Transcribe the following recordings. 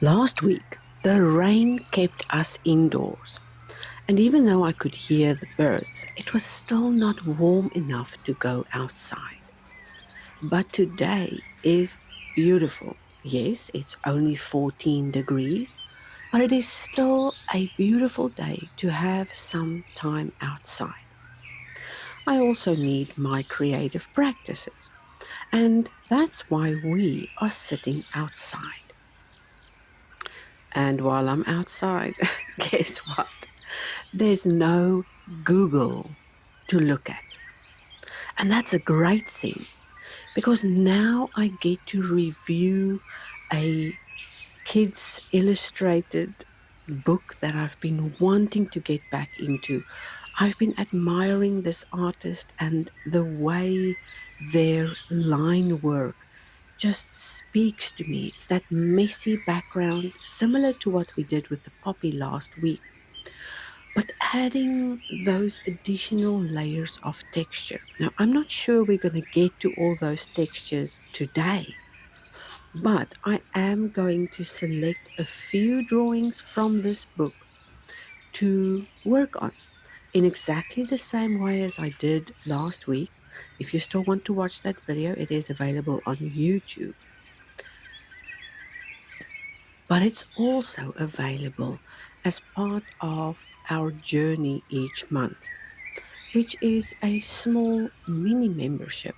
Last week, the rain kept us indoors, and even though I could hear the birds, it was still not warm enough to go outside. But today is beautiful. Yes, it's only 14 degrees, but it is still a beautiful day to have some time outside. I also need my creative practices, and that's why we are sitting outside. And while I'm outside, guess what? There's no Google to look at. And that's a great thing because now I get to review a kids illustrated book that I've been wanting to get back into. I've been admiring this artist and the way their line work just speaks to me. It's that messy background, similar to what we did with the poppy last week, but adding those additional layers of texture. Now, I'm not sure we're going to get to all those textures today, but I am going to select a few drawings from this book to work on in exactly the same way as I did last week. If you still want to watch that video, it is available on YouTube. But it's also available as part of our journey each month, which is a small mini membership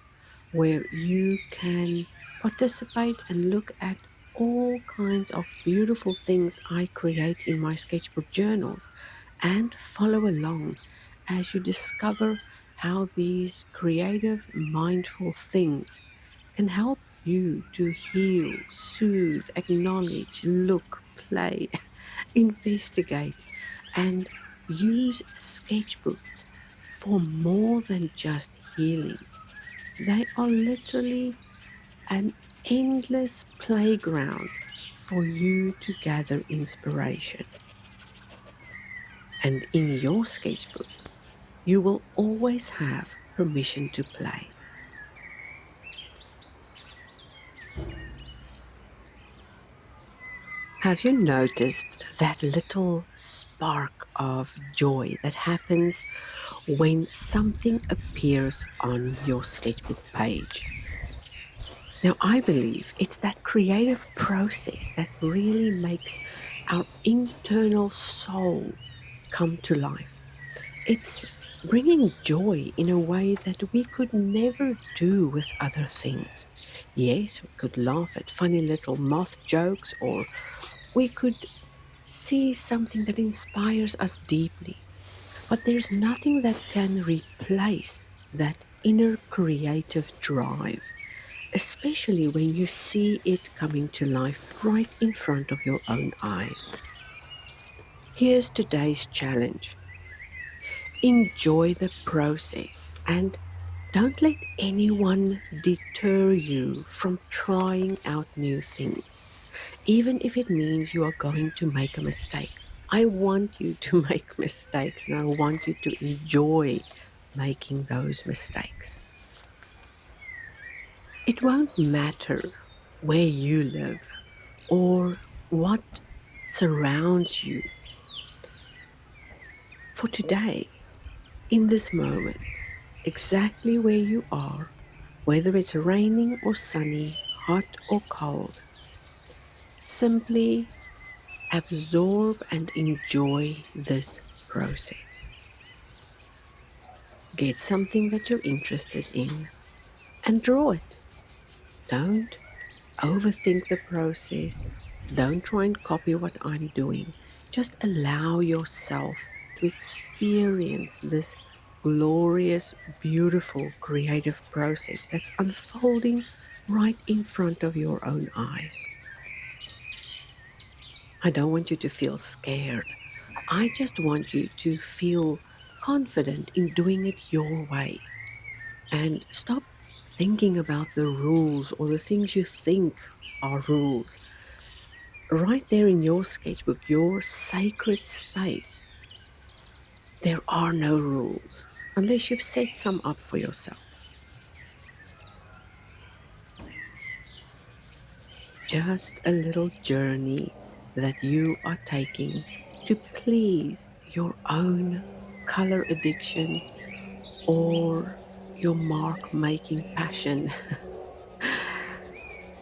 where you can participate and look at all kinds of beautiful things I create in my sketchbook journals and follow along as you discover how these creative, mindful things can help you to heal, soothe, acknowledge, look, play, investigate, and use sketchbooks for more than just healing. They are literally an endless playground for you to gather inspiration. And in your sketchbook, you will always have permission to play. Have you noticed that little spark of joy that happens when something appears on your sketchbook page? Now, I believe it's that creative process that really makes our internal soul come to life. It's bringing joy in a way that we could never do with other things. Yes, we could laugh at funny little moth jokes, or we could see something that inspires us deeply. But there's nothing that can replace that inner creative drive, especially when you see it coming to life right in front of your own eyes. Here's today's challenge. Enjoy the process and don't let anyone deter you from trying out new things, even if it means you are going to make a mistake. I want you to make mistakes and I want you to enjoy making those mistakes. It won't matter where you live or what surrounds you. For today, in this moment, exactly where you are, whether it's raining or sunny, hot or cold, simply absorb and enjoy this process. Get something that you're interested in and draw it. Don't overthink the process. Don't try and copy what I'm doing. Just allow yourself to experience this glorious, beautiful, creative process that's unfolding right in front of your own eyes. I don't want you to feel scared. I just want you to feel confident in doing it your way. And stop thinking about the rules or the things you think are rules. Right there in your sketchbook, your sacred space, there are no rules unless you've set some up for yourself. Just a little journey that you are taking to please your own color addiction or your mark making passion,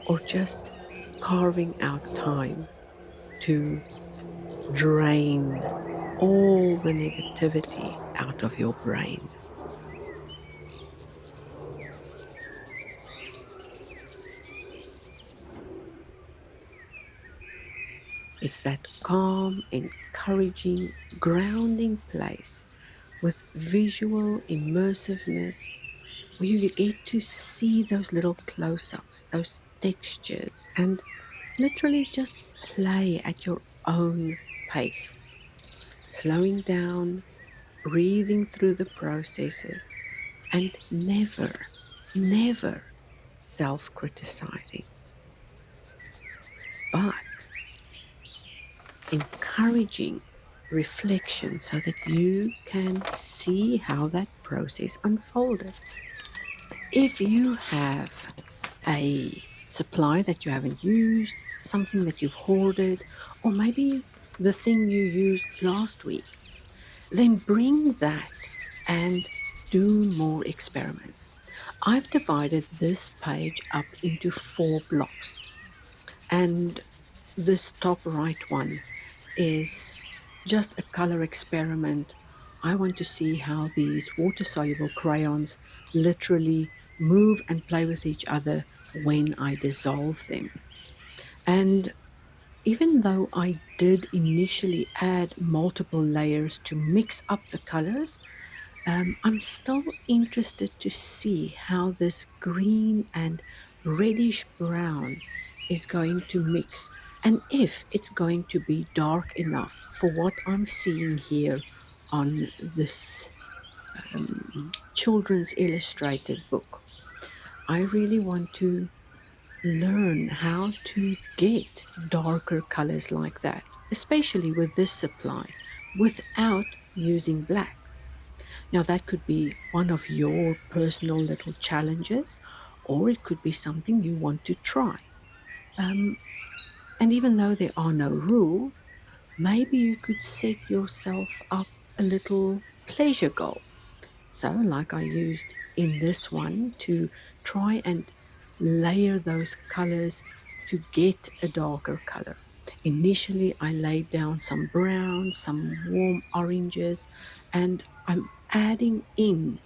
or just carving out time to drain all the negativity out of your brain. It's that calm, encouraging, grounding place with visual immersiveness where you get to see those little close ups, those textures, and literally just play at your own pace, slowing down, breathing through the processes, and never self criticizing, but encouraging reflection so that you can see how that process unfolded. If you have a supply that you haven't used, something that you've hoarded, or maybe the thing you used last week, then bring that and do more experiments. I've divided this page up into 4 blocks, and this top right one is just a color experiment. I want to see how these water soluble crayons literally move and play with each other when I dissolve them. And even though I did initially add multiple layers to mix up the colors, I'm still interested to see how this green and reddish brown is going to mix, and if it's going to be dark enough for what I'm seeing here on this children's illustrated book. I really want to learn how to get darker colors like that, especially with this supply, without using black. Now, that could be one of your personal little challenges, or it could be something you want to try. Um, and even though there are no rules, maybe you could set yourself up a little pleasure goal. So, like I used in this one, to try and layer those colors to get a darker color. Initially, I laid down some browns, some warm oranges, and I'm adding in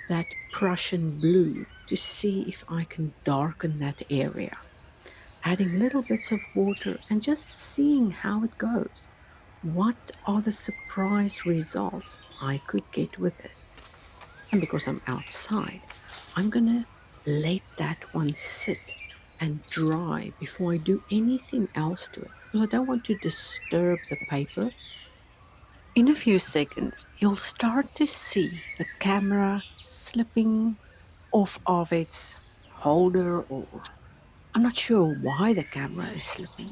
that Prussian blue to see if I can darken that area. Adding little bits of water and just seeing how it goes. What are the surprise results I could get with this? And because I'm outside, I'm going to let that one sit and dry before I do anything else to it, because I don't want to disturb the paper. In a few seconds, you'll start to see the camera slipping off of its holder, or I'm not sure why the camera is slipping,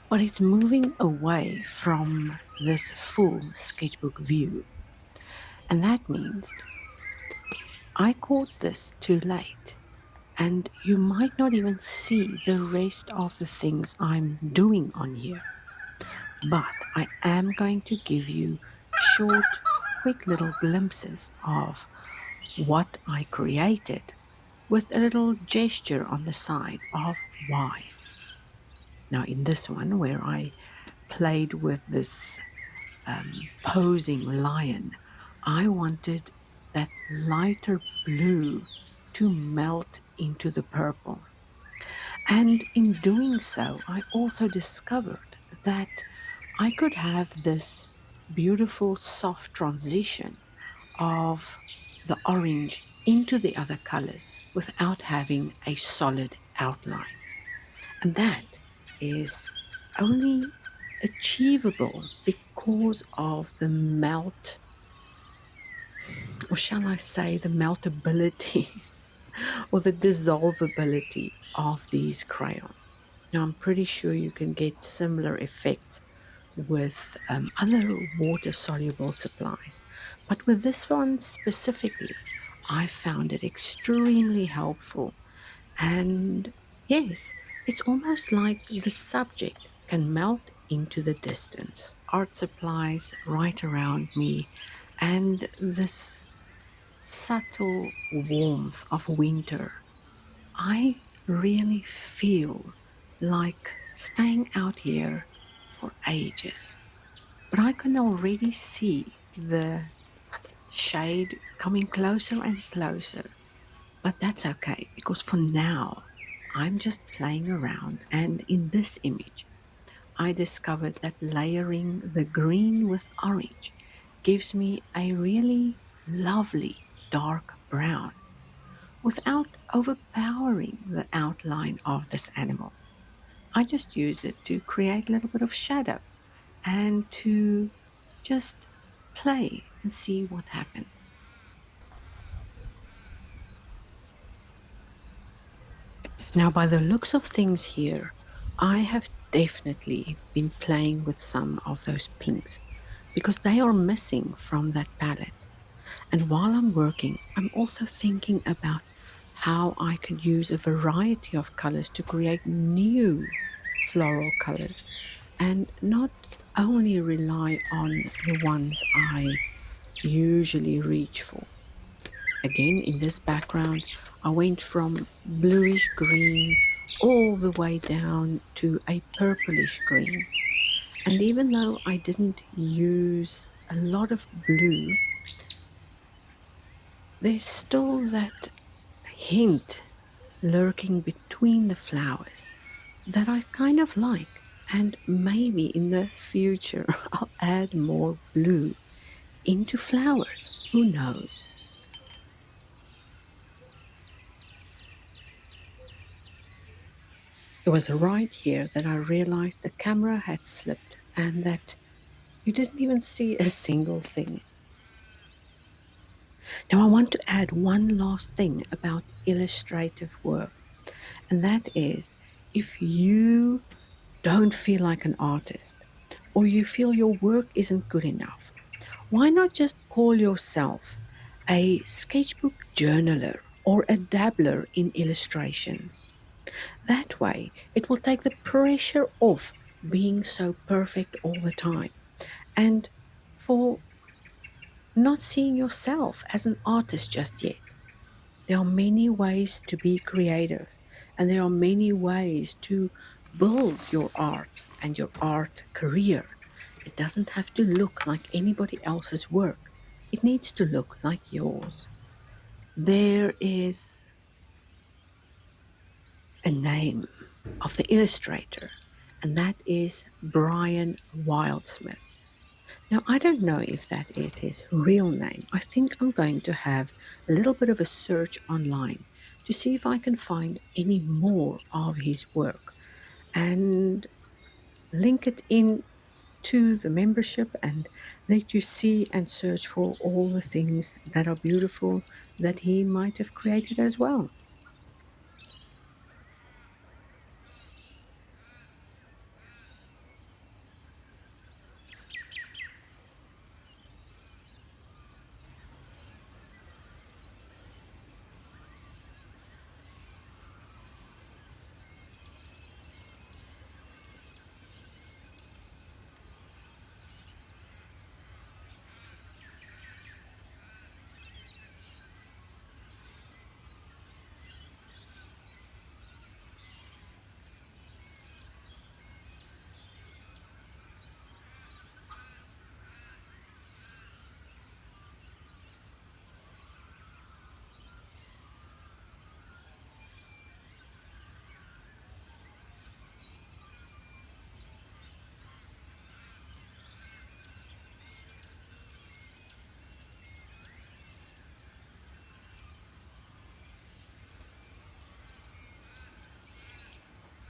but it's moving away from this full sketchbook view. And that means I caught this too late, and you might not even see the rest of the things I'm doing on here. But I am going to give you short, quick little glimpses of what I created with a little gesture on the side of why. Now, in this one, where I played with this posing lion, I wanted that lighter blue to melt into the purple. And in doing so, I also discovered that I could have this beautiful soft transition of the orange into the other colors without having a solid outline. And that is only achievable because of the melt, or shall I say, the meltability or the dissolvability of these crayons. Now, I'm pretty sure you can get similar effects with other water soluble supplies, but with this one specifically, I found it extremely helpful. And yes, it's almost like the subject can melt into the distance. Art supplies right around me, and this subtle warmth of winter. I really feel like staying out here for ages. But I can already see the shade coming closer and closer. But that's okay because for now, I'm just playing around. And in this image, I discovered that layering the green with orange gives me a really lovely dark brown without overpowering the outline of this animal. I just used it to create a little bit of shadow and to just play and see what happens. Now, by the looks of things here, I have definitely been playing with some of those pinks because they are missing from that palette. And while I'm working, I'm also thinking about how I could use a variety of colors to create new floral colors and not only rely on the ones I usually reach for. Again, in this background, I went from bluish green all the way down to a purplish green. And even though I didn't use a lot of blue, there's still that hint lurking between the flowers that I kind of like. And maybe in the future, I'll add more blue into flowers. Who knows? It was right here that I realized the camera had slipped and that you didn't even see a single thing. Now, I want to add one last thing about illustrative work, and that is if you don't feel like an artist or you feel your work isn't good enough, why not just call yourself a sketchbook journaler or a dabbler in illustrations? That way, it will take the pressure off being so perfect all the time and for not seeing yourself as an artist just yet. There are many ways to be creative, and there are many ways to build your art and your art career. It doesn't have to look like anybody else's work, it needs to look like yours. There is a name of the illustrator, and that is Brian Wildsmith. Now, I don't know if that is his real name. I think I'm going to have a little bit of a search online to see if I can find any more of his work and link it in to the membership and let you see and search for all the things that are beautiful that he might have created as well.